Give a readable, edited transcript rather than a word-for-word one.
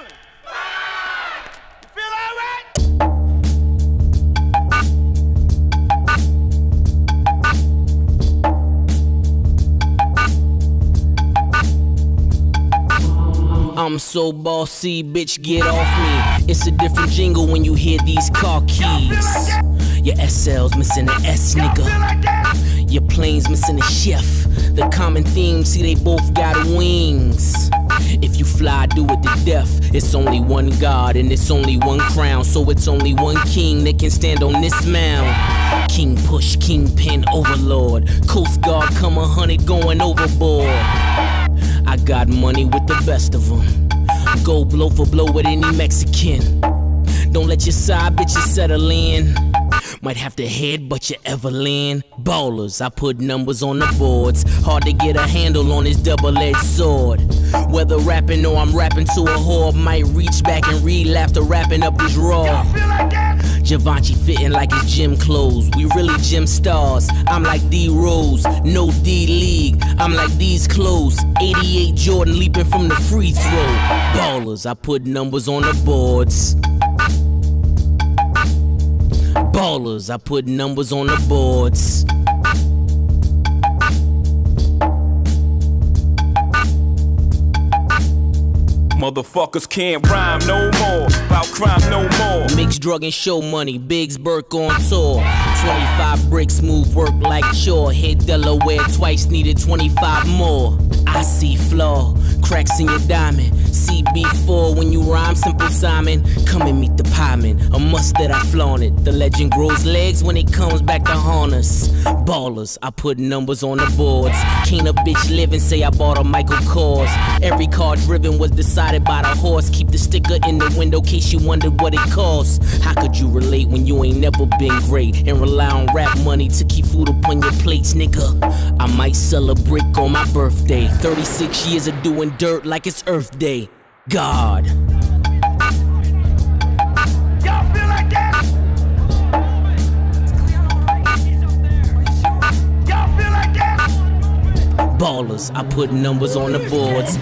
feeling? You feel all right? I'm so bossy, bitch, get off me. It's a different jingle when you hear these car keys. Your SL's missing an S, nigga. Your plane's missing a chef. The common theme, see they both got wings. If you fly, do it to death. It's only one God and it's only one crown, so it's only one king that can stand on this mound. King push, kingpin, overlord. Coast Guard come 100 going overboard. I got money with the best of them. Go blow for blow with any Mexican. Don't let your side bitches settle in. Might have to headbutt your Evelyn. Ballers, I put numbers on the boards. Hard to get a handle on this double-edged sword. Whether rapping or I'm rapping to a whore, might reach back and relapse to wrapping up this raw. Givenchy fitting like his gym clothes. We really gym stars. I'm like D-Rose, no D-League. I'm like these clothes. 88 Jordan leaping from the free throw. Ballers, I put numbers on the boards. Ballers, I put numbers on the boards. Motherfuckers can't rhyme no more, about crime no more. Mixed drug and show money, Biggs Burke on tour. 25 bricks, move work like chore. Hit Delaware twice, needed 25 more. I see flaw, cracks in your diamond. CB4 when you rhyme, Simple Simon. Come and meet the pieman, a must that I flaunt it. The legend grows legs when it comes back to haunt us. Ballers, I put numbers on the boards. Can't a bitch live and say I bought a Michael Kors. Every car driven was decided by the horse. Keep the sticker in the window case you wondered what it costs. How could you relate when you ain't never been great and rely on rap money to keep food upon your plates, nigga? I might sell a brick on my birthday. 36 years of doing dirt like it's Earth Day. God. Y'all feel like that? Y'all feel like that? Ballers, I put numbers on the boards.